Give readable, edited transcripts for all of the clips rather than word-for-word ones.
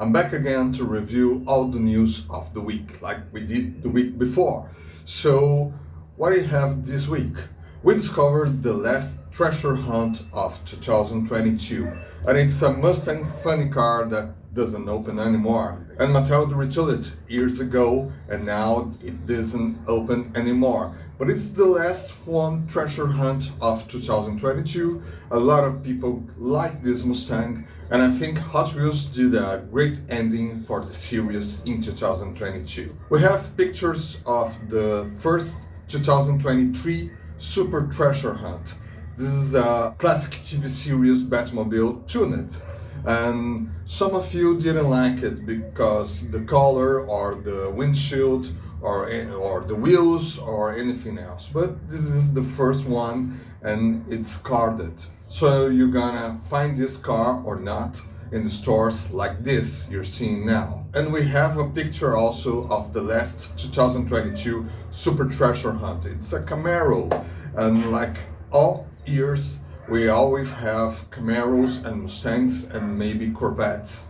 I'm back again to review all the news of the week, like we did the week before. So, what do you have this week? We discovered the last treasure hunt of 2022, and it's a Mustang funny car that doesn't open anymore. And Mattel retooled it years ago, and now it doesn't open anymore. But it's the last one treasure hunt of 2022. A lot of people like this Mustang, and I think Hot Wheels did a great ending for the series in 2022. We have pictures of the first 2023 Super Treasure Hunt. This is a classic TV series Batmobile tuned. And some of you didn't like it because the color or the windshield or the wheels or anything else. But this is the first one and it's carded. So you're gonna find this car or not in the stores like this you're seeing now. And we have a picture also of the last 2022 Super Treasure Hunt. It's a Camaro, and like all years we always have Camaros and Mustangs and maybe Corvettes.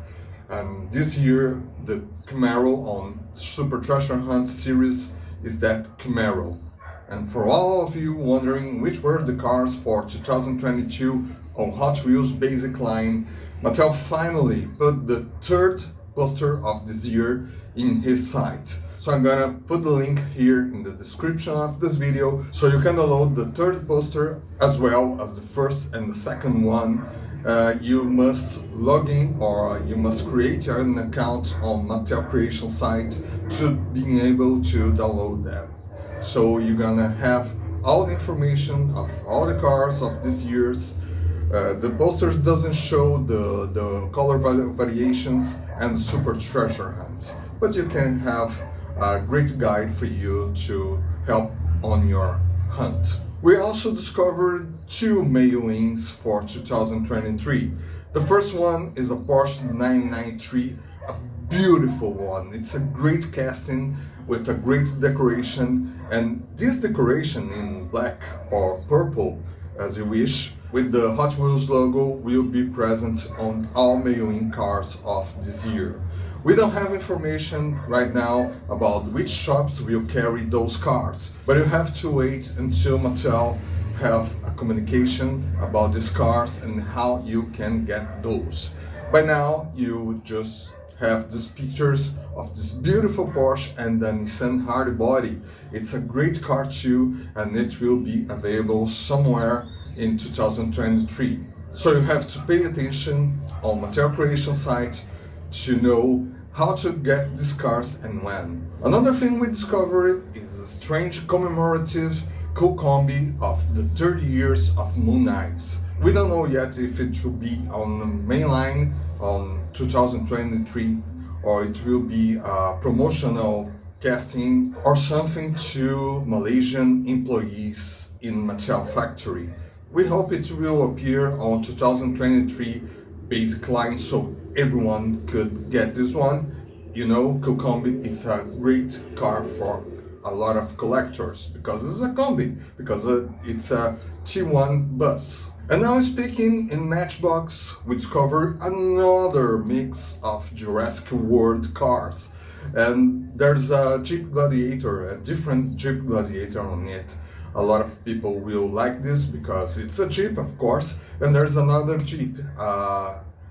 This year the Camaro on Super Treasure Hunt series is that Camaro. And for all of you wondering which were the cars for 2022 on Hot Wheels basic line, Mattel finally put the third poster of this year in his site. So I'm gonna put the link here in the description of this video so you can download the third poster as well as the first and the second one. You must log in or you must create an account on Mattel Creation site to being able to download them. So you're gonna have all the information of all the cars of this year's. The posters doesn't show the color variations and the Super Treasure Hunts, but you can have a great guide for you to help on your hunt. We also discovered two mail-ins for 2023. The first one is a Porsche 993, a beautiful one. It's a great casting with a great decoration, and this decoration in black or purple, as you wish, with the Hot Wheels logo will be present on all mail-in cars of this year. We don't have information right now about which shops will carry those cars, but you have to wait until Mattel have a communication about these cars and how you can get those. By now, you just have these pictures of this beautiful Porsche and the Nissan Hardy body. It's a great car too, and it will be available somewhere in 2023. So you have to pay attention on Mattel Creation site to know how to get these cars and when. Another thing we discovered is a strange commemorative cool combi of the 30 years of Moon Eyes. We don't know yet if it will be on the main line on 2023 or it will be a promotional casting or something to Malaysian employees in Mattel factory. We hope it will appear on 2023 basic line so everyone could get this one. You know, Combi, it's a great car for a lot of collectors because it's a Combi, because it's a T1 bus. And now speaking in Matchbox, we discovered another mix of Jurassic World cars. And there's a Jeep Gladiator, a different Jeep Gladiator on it. A lot of people will like this because it's a Jeep, of course, and there's another Jeep,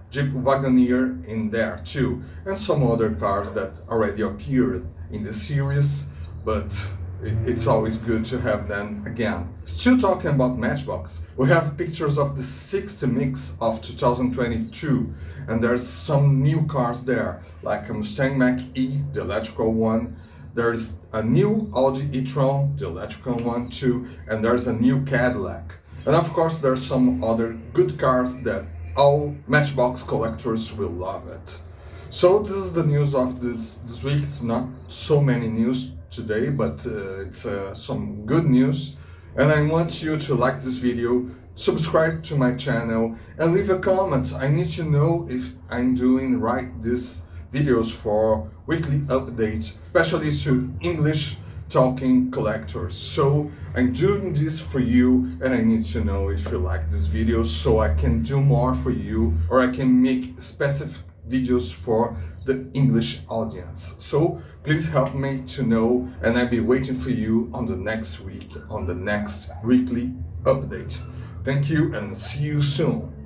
Jeep Wagoneer in there too, and some other cars that already appeared in the series, but it's always good to have them again. Still talking about Matchbox, we have pictures of the 60 mix of 2022, and there's some new cars there, like a Mustang Mach-E, the electrical one. There's a new Audi e-tron, the electrical one too, and there's a new Cadillac. And of course there's some other good cars that all Matchbox collectors will love it. So this is the news of this week. It's not so many news today, but it's some good news. And I want you to like this video, subscribe to my channel, and leave a comment. I need to know if I'm doing right these videos for weekly updates, especially to English talking collectors. So I'm doing this for you, and I need to know if you like this video so I can do more for you, or I can make specific videos for the English audience. So please help me to know, and I'll be waiting for you on the next week, on the next weekly update. Thank you and see you soon.